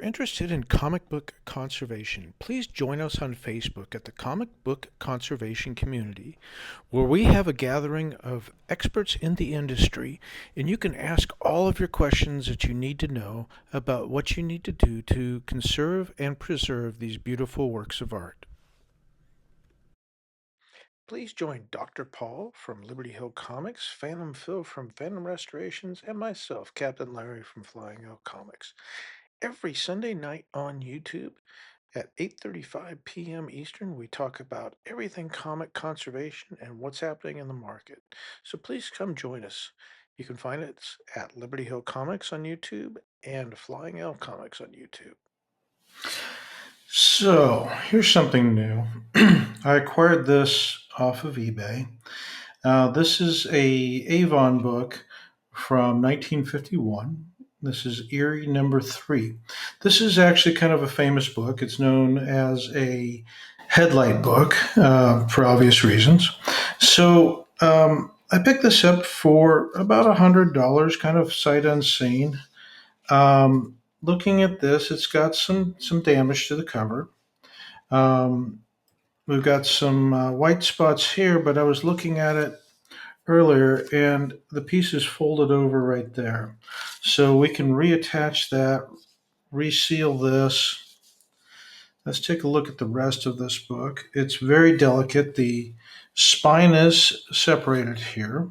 interested in comic book conservation, please join us on Facebook at the Comic Book Conservation Community, where we have a gathering of experts in the industry, and you can ask all of your questions that you need to know about what you need to do to conserve and preserve these beautiful works of art. Please join Dr. Paul from Liberty Hill Comics, Phantom Phil from Phantom Restorations, and myself, Captain Larry from Flying L Comics, every Sunday night on YouTube. At 8:35 p.m. Eastern, we talk about everything comic conservation and what's happening in the market. So please come join us. You can find us at Liberty Hill Comics on YouTube and Flying L Comics on YouTube. So, here's something new. I acquired this off of eBay. This is a Avon book from 1951. This is Eerie number 3. This is actually kind of a famous book. It's known as a headlight book for obvious reasons. So I picked this up for about $100, kind of sight unseen. Looking at this, it's got some damage to the cover. Um, we've got some white spots here, but I was looking at it earlier, and the piece is folded over right there. So we can reattach that, reseal this. Let's take a look at the rest of this book. It's very delicate. The spine is separated here.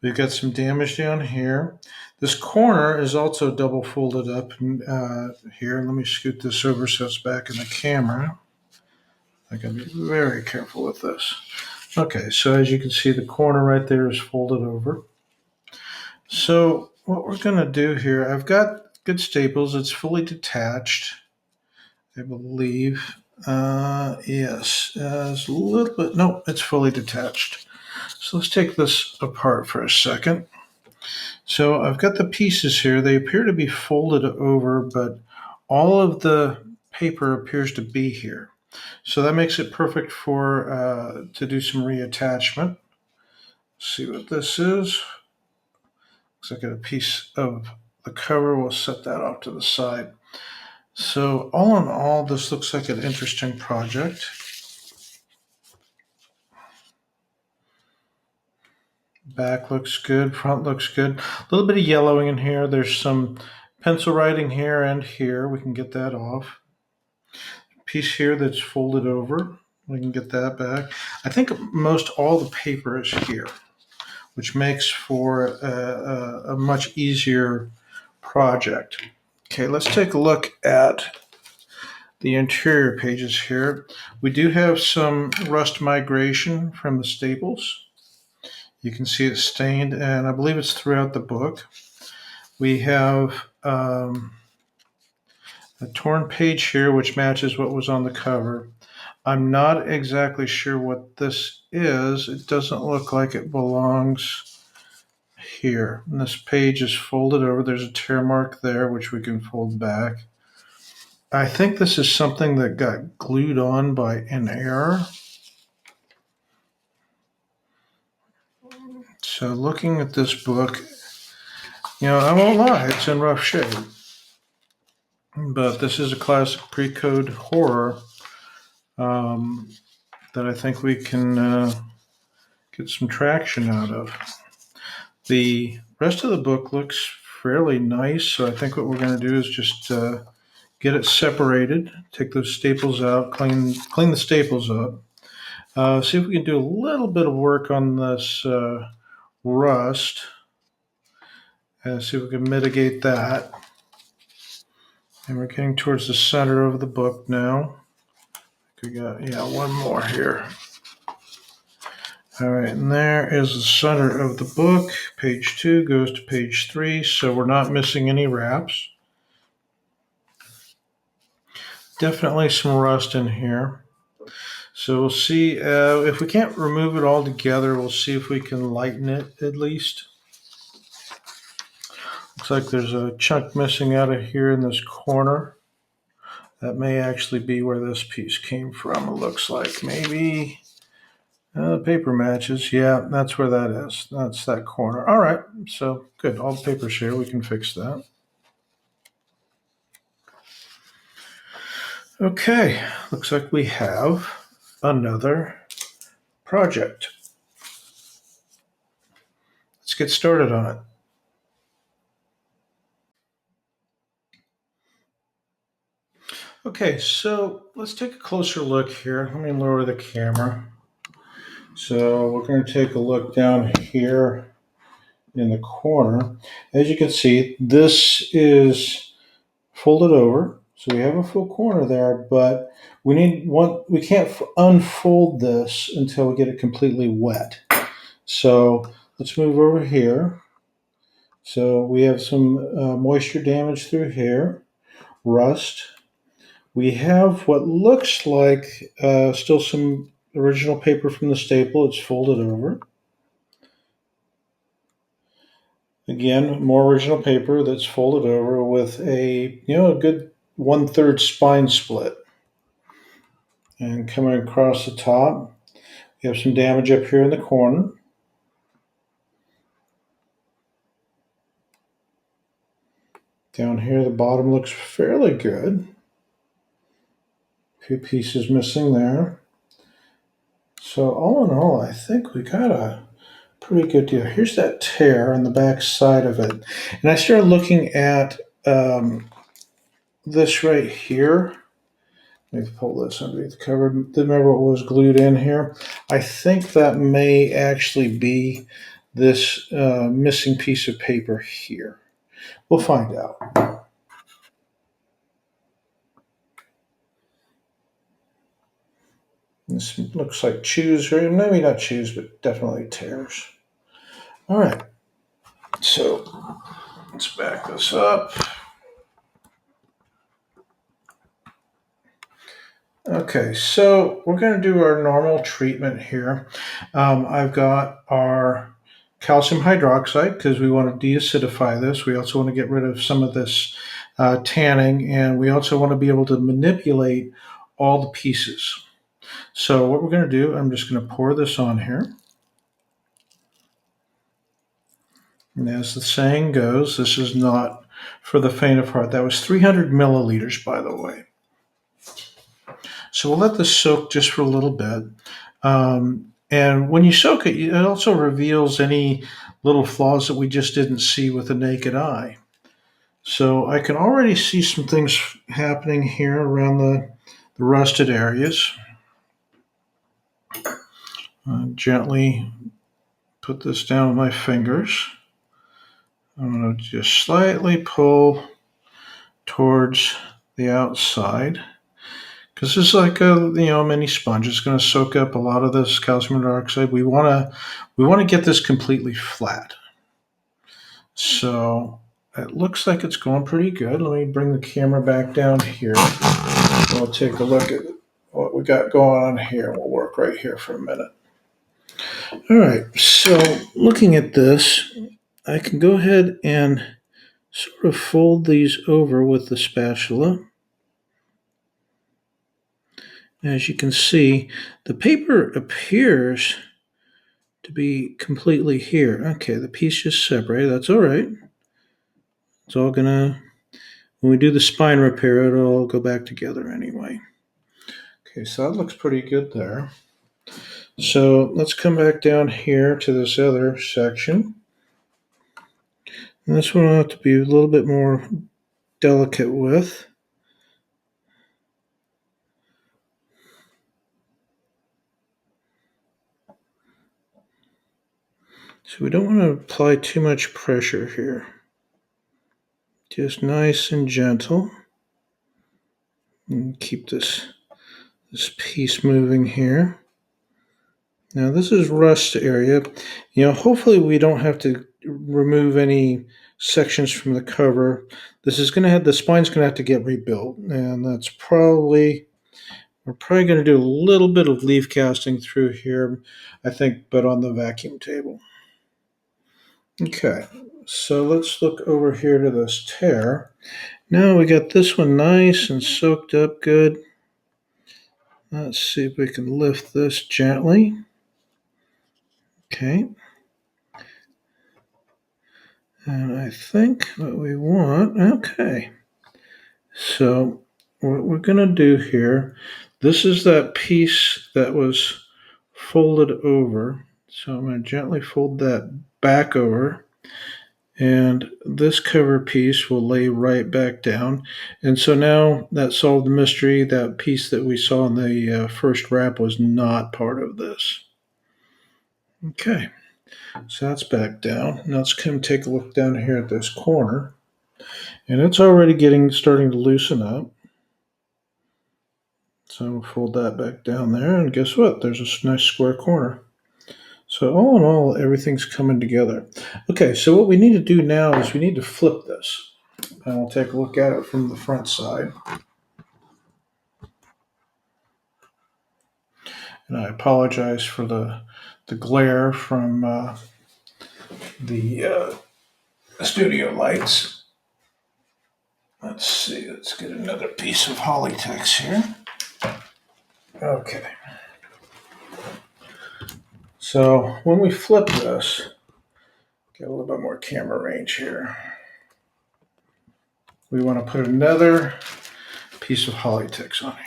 We've got some damage down here. This corner is also double folded up here. Let me scoot this over so it's back in the camera. I gotta be very careful with this. Okay, so as you can see, the corner right there is folded over. So what we're going to do here, I've got good staples. It's fully detached, I believe. Yes, it's a little bit. No, it's fully detached. So let's take this apart for a second. So I've got the pieces here. They appear to be folded over, but all of the paper appears to be here. So that makes it perfect for to do some reattachment. See what this is. Looks like a piece of the cover. We'll set that off to the side. So all in all, this looks like an interesting project. Back looks good. Front looks good. A little bit of yellowing in here. There's some pencil writing here and here. We can get that off. Piece here that's folded over. We can get that back. I think most all the paper is here, which makes for a much easier project. Okay, let's take a look at the interior pages here. We do have some rust migration from the staples. You can see it stained, and I believe it's throughout the book. We have a torn page here, which matches what was on the cover. I'm not exactly sure what this is. It doesn't look like it belongs here. And this page is folded over. There's a tear mark there, which we can fold back. I think this is something that got glued on by an error. So looking at this book, I won't lie, it's in rough shape. But this is a classic pre-code horror that I think we can get some traction out of. The rest of the book looks fairly nice, so I think what we're going to do is just get it separated, take those staples out, clean the staples up, see if we can do a little bit of work on this rust, and see if we can mitigate that. And we're getting towards the center of the book now. We got, one more here. All right, and there is the center of the book. Page 2 goes to page 3, so we're not missing any wraps. Definitely some rust in here. So we'll see if we can't remove it all together. We'll see if we can lighten it at least. Looks like there's a chunk missing out of here in this corner. That may actually be where this piece came from. It looks like maybe the paper matches. Yeah, that's where that is. That's that corner. All right, so good. All the paper's here. We can fix that. Okay, looks like we have another project. Let's get started on it. Okay, so let's take a closer look here. Let me lower the camera. So we're going to take a look down here in the corner. As you can see, this is folded over. So we have a full corner there, but we can't unfold this until we get it completely wet. So let's move over here. So we have some moisture damage through here, rust. We have what looks like still some original paper from the staple. It's folded over. Again, more original paper that's folded over with a good 1/3 spine split. And coming across the top, we have some damage up here in the corner. Down here, the bottom looks fairly good. A few pieces missing there. So all in all, I think we got a pretty good deal. Here's that tear on the back side of it. And I started looking at this right here. Let me pull this underneath the cover. Remember what was glued in here? I think that may actually be this missing piece of paper here. We'll find out. This looks like chews, or maybe not chews, but definitely tears. All right, so let's back this up. Okay, so we're going to do our normal treatment here. I've got our calcium hydroxide because we want to deacidify this. We also want to get rid of some of this tanning, and we also want to be able to manipulate all the pieces. So what we're going to do, I'm just going to pour this on here. And as the saying goes, this is not for the faint of heart. That was 300 milliliters, by the way. So we'll let this soak just for a little bit. And when you soak it, it also reveals any little flaws that we just didn't see with the naked eye. So I can already see some things happening here around the rusted areas. Gently put this down with my fingers. I'm going to just slightly pull towards the outside. Because this is like a mini sponge. It's going to soak up a lot of this calcium hydroxide. We want to get this completely flat. So it looks like it's going pretty good. Let me bring the camera back down here. We'll take a look at what we got going on here. We'll work right here for a minute. All right. So looking at this, I can go ahead and sort of fold these over with the spatula. As you can see, the paper appears to be completely here. Okay, the piece just separated. That's all right. It's all gonna, when we do the spine repair, it'll all go back together anyway. Okay, so that looks pretty good there. So let's come back down here to this other section. And this one I'll have to be a little bit more delicate with. So we don't want to apply too much pressure here. Just nice and gentle. And keep this piece moving here. Now this is rust area. Hopefully we don't have to remove any sections from the cover. This is going to have, the spine's going to have to get rebuilt, and we're probably going to do a little bit of leaf casting through here, I think, but on the vacuum table. Okay, so let's look over here to this tear. Now we got this one nice and soaked up good. Let's see if we can lift this gently. Okay. And I think what we want, okay. So what we're going to do here, this is that piece that was folded over. So I'm going to gently fold that back over. And this cover piece will lay right back down. And so now that solved the mystery. That piece that we saw in the first wrap was not part of this. Okay, so that's back down. Now let's come take a look down here at this corner. And it's already starting to loosen up. So we'll fold that back down there. And guess what? There's a nice square corner. So all in all, everything's coming together. Okay, so what we need to do now is we need to flip this. And we'll take a look at it from the front side. And I apologize for the glare from the studio lights. Let's see, let's get another piece of Hollytex here. Okay. So when we flip this, get a little bit more camera range here. We want to put another piece of Hollytex on here.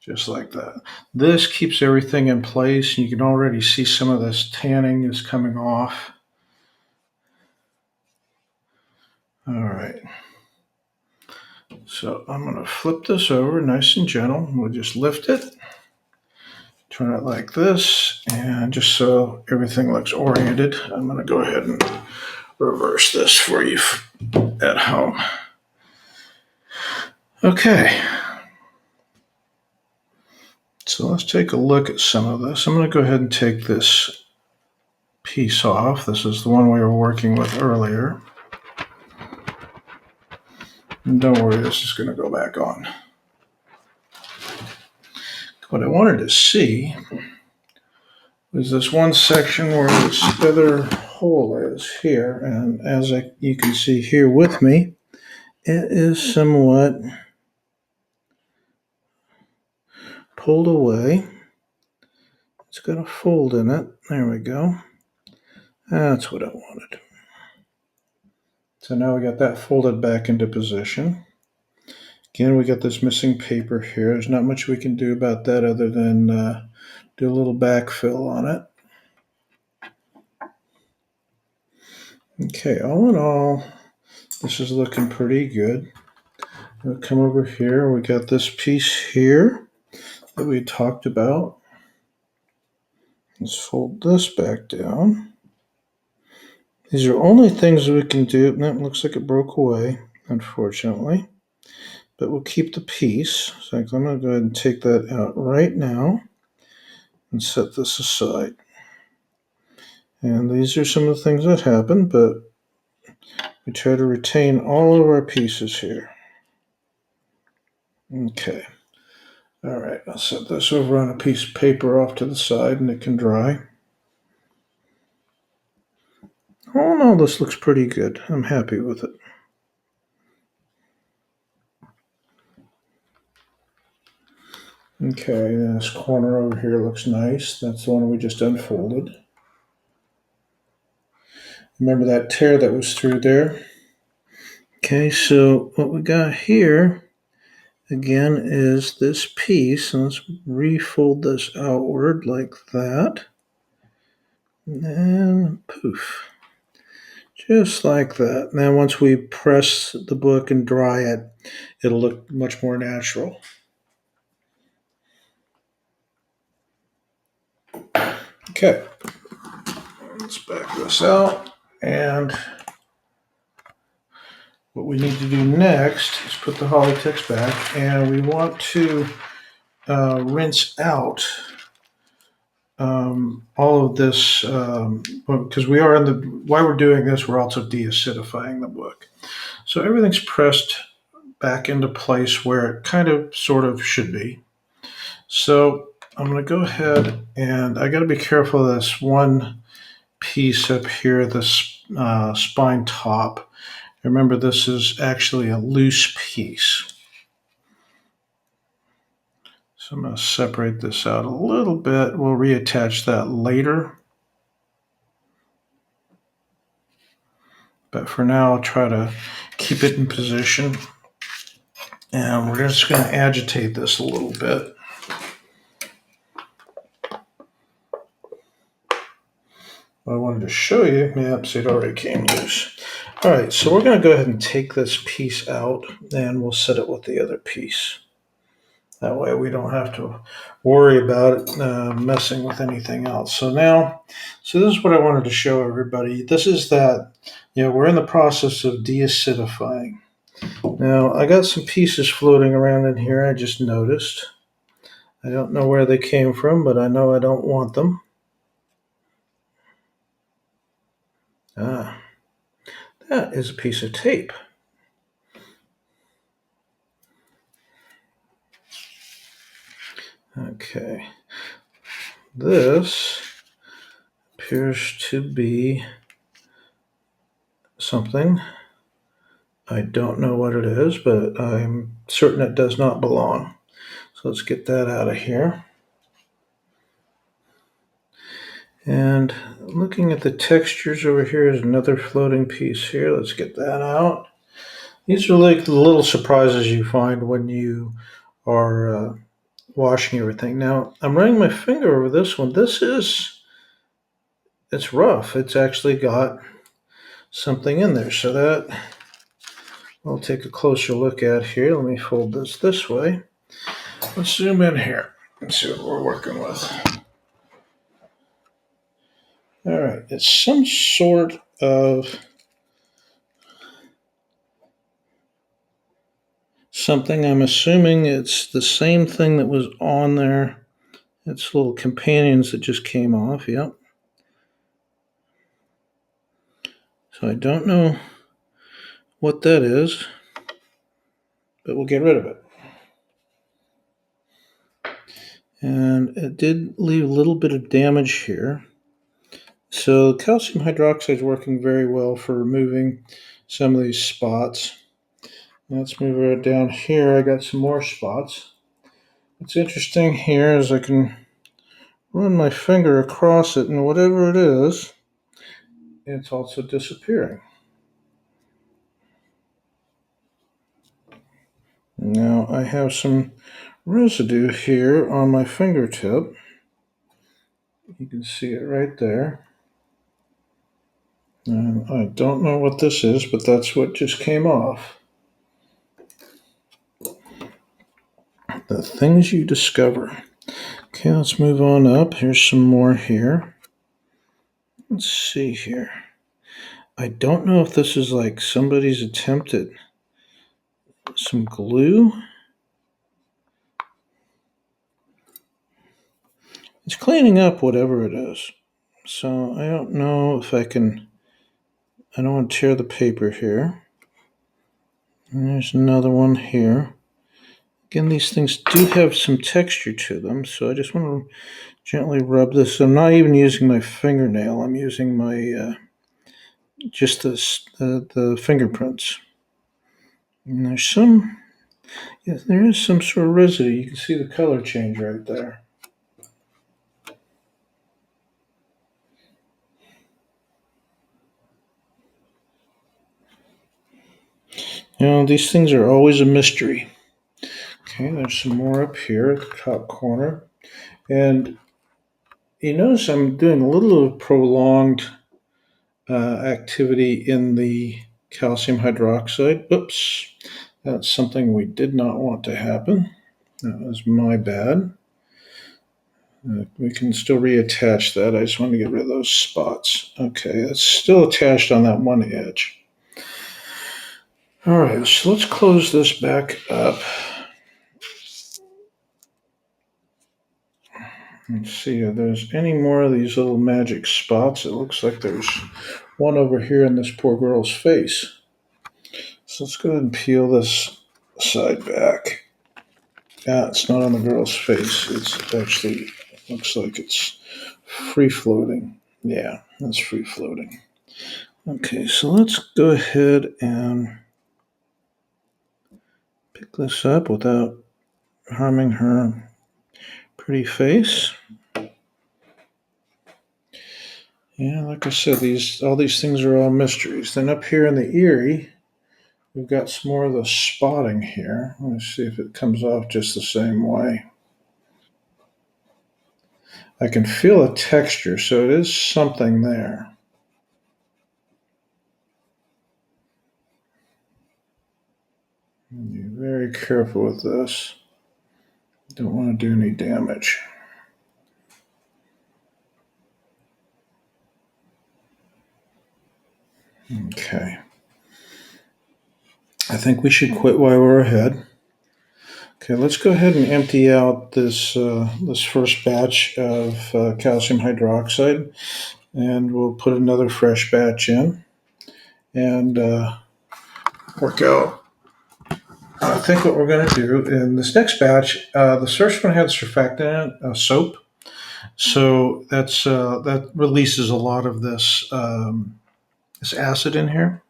Just like that. This keeps everything in place. You can already see some of this tanning is coming off. All right. So I'm going to flip this over nice and gentle. We'll just lift it, turn it like this, and just so everything looks oriented, I'm going to go ahead and reverse this for you at home. Okay. So let's take a look at some of this. I'm going to go ahead and take this piece off. This is the one we were working with earlier. And don't worry, this is going to go back on. What I wanted to see is this one section where this other hole is here. And as you can see here with me, it is somewhat pulled away. It's got a fold in it. There we go. That's what I wanted. So now we got that folded back into position. Again, we got this missing paper here. There's not much we can do about that other than do a little backfill on it. Okay, all in all, this is looking pretty good. We'll come over here. We got this piece here that we talked about. Let's fold this back down. These are only things that we can do. That looks like it broke away, unfortunately. But we'll keep the piece. So I'm going to go ahead and take that out right now and set this aside. And these are some of the things that happen, but we try to retain all of our pieces here. Okay. All right, I'll set this over on a piece of paper off to the side and it can dry. Oh no, this looks pretty good. I'm happy with it. Okay, this corner over here looks nice. That's the one we just unfolded. Remember that tear that was through there? Okay, so what we got here, again, is this piece. And let's refold this outward like that. And poof. Just like that. Now once we press the book and dry it, it'll look much more natural. Okay, let's back this out. And what we need to do next is put the Hollytex back, and we want to rinse out all of this, because we are while we're doing this, we're also de-acidifying the book. So everything's pressed back into place where it kind of sort of should be. So I'm going to go ahead and I got to be careful of this one piece up here, this spine top. Remember, this is actually a loose piece. So I'm going to separate this out a little bit. We'll reattach that later. But for now, I'll try to keep it in position. And we're just going to agitate this a little bit. I wanted to show you. Yep, it already came loose. All right, so we're going to go ahead and take this piece out, and we'll set it with the other piece. That way we don't have to worry about it messing with anything else. So this is what I wanted to show everybody. This is that, we're in the process of de-acidifying. Now, I got some pieces floating around in here I just noticed. I don't know where they came from, but I know I don't want them. Ah, that is a piece of tape. Okay. This appears to be something. I don't know what it is, but I'm certain it does not belong. So let's get that out of here. And looking at the textures over here is another floating piece here. Let's get that out. These are like the little surprises you find when you are washing everything. Now, I'm running my finger over this one. It's rough. It's actually got something in there. So that I'll take a closer look at here. Let me fold this way. Let's zoom in here and see what we're working with. All right, it's some sort of something. I'm assuming it's the same thing that was on there. It's little companions that just came off. Yep. So I don't know what that is, but we'll get rid of it. And it did leave a little bit of damage here. So calcium hydroxide is working very well for removing some of these spots. Let's move it down here. I got some more spots. What's interesting here is I can run my finger across it, and whatever it is, it's also disappearing. Now I have some residue here on my fingertip. You can see it right there. And I don't know what this is, but that's what just came off. The things you discover. Okay, let's move on up. Here's some more here. Let's see here. I don't know if this is like somebody's attempt at some glue. It's cleaning up whatever it is. So I don't know if I don't want to tear the paper here. And there's another one here. Again, these things do have some texture to them, so I just want to gently rub this. I'm not even using my fingernail. I'm using my just the fingerprints. And there is some sort of residue. You can see the color change right there. These things are always a mystery. Okay, there's some more up here at the top corner. And you notice I'm doing a little of prolonged activity in the calcium hydroxide. Oops, that's something we did not want to happen. That was my bad. We can still reattach that. I just want to get rid of those spots. Okay, it's still attached on that one edge. All right, so let's close this back up. Let's see if there's any more of these little magic spots. It looks like there's one over here in this poor girl's face. So let's go ahead and peel this side back. Yeah, it's not on the girl's face. It's actually looks like it's free floating. Yeah, that's free floating. Okay, so let's go ahead and pick this up without harming her pretty face. Yeah, like I said, all these things are all mysteries. Then up here in the Eerie, we've got some more of the spotting here. Let's see if it comes off just the same way. I can feel a texture, so it is something there. Be very careful with this. Don't want to do any damage. Okay. I think we should quit while we're ahead. Okay, let's go ahead and empty out this first batch of calcium hydroxide, and we'll put another fresh batch in and work out. I think what we're going to do in this next batch, the first one had surfactant in it, soap, so that releases a lot of this acid in here.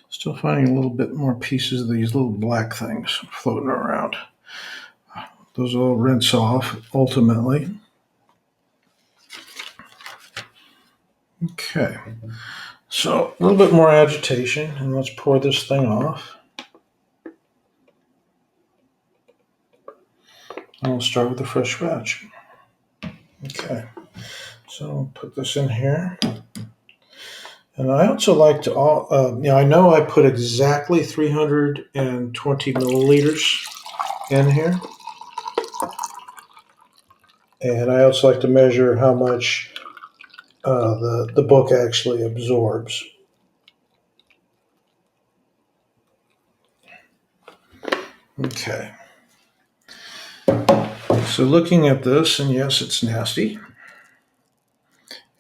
Still finding a little bit more pieces of these little black things floating around. Those will rinse off ultimately. Okay, so a little bit more agitation, and let's pour this thing off. And we'll start with the fresh batch. Okay, so I'll put this in here. And I also like to, I know I put exactly 320 milliliters in here. And I also like to measure how much the book actually absorbs. Okay. So looking at this, and yes, it's nasty.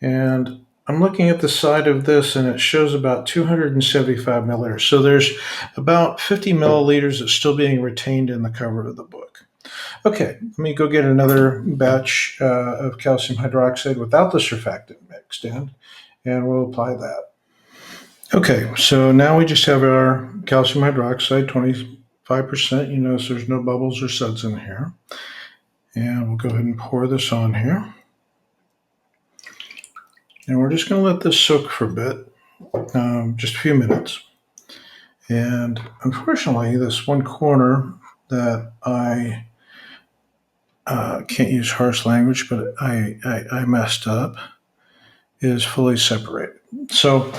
And I'm looking at the side of this, and it shows about 275 milliliters. So there's about 50 milliliters that's still being retained in the cover of the book. Okay, let me go get another batch of calcium hydroxide without the surfactant mixed in, and we'll apply that. Okay, so now we just have our calcium hydroxide, 25%. You notice there's no bubbles or suds in here. And we'll go ahead and pour this on here. And we're just going to let this soak for a bit, just a few minutes. And unfortunately, this one corner that I can't use harsh language, but I messed up, is fully separated. So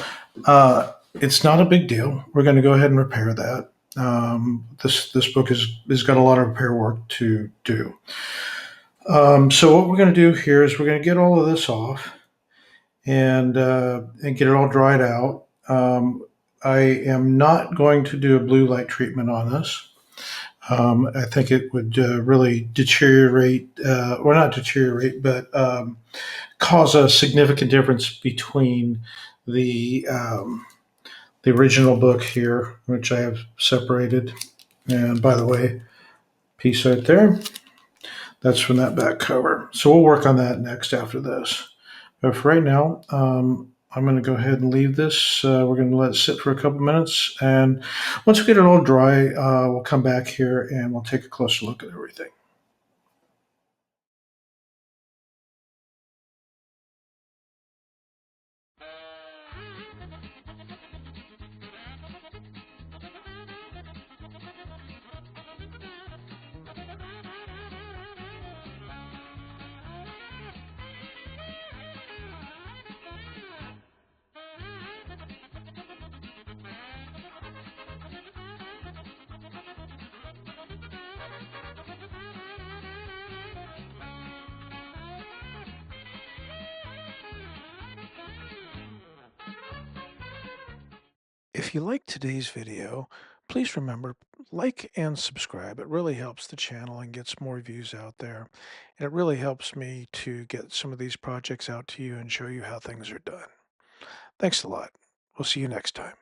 it's not a big deal. We're going to go ahead and repair that. This book has got a lot of repair work to do. So what we're going to do here is we're going to get all of this off and get it all dried out. I am not going to do a blue light treatment on this. I think it would really deteriorate, or not deteriorate, but cause a significant difference between the original book here, which I have separated. And by the way, piece right there, that's from that back cover. So we'll work on that next after this. But for right now, I'm going to go ahead and leave this. We're going to let it sit for a couple minutes. And once we get it all dry, we'll come back here and we'll take a closer look at everything. If you liked today's video, please remember, like and subscribe. It really helps the channel and gets more views out there. And it really helps me to get some of these projects out to you and show you how things are done. Thanks a lot. We'll see you next time.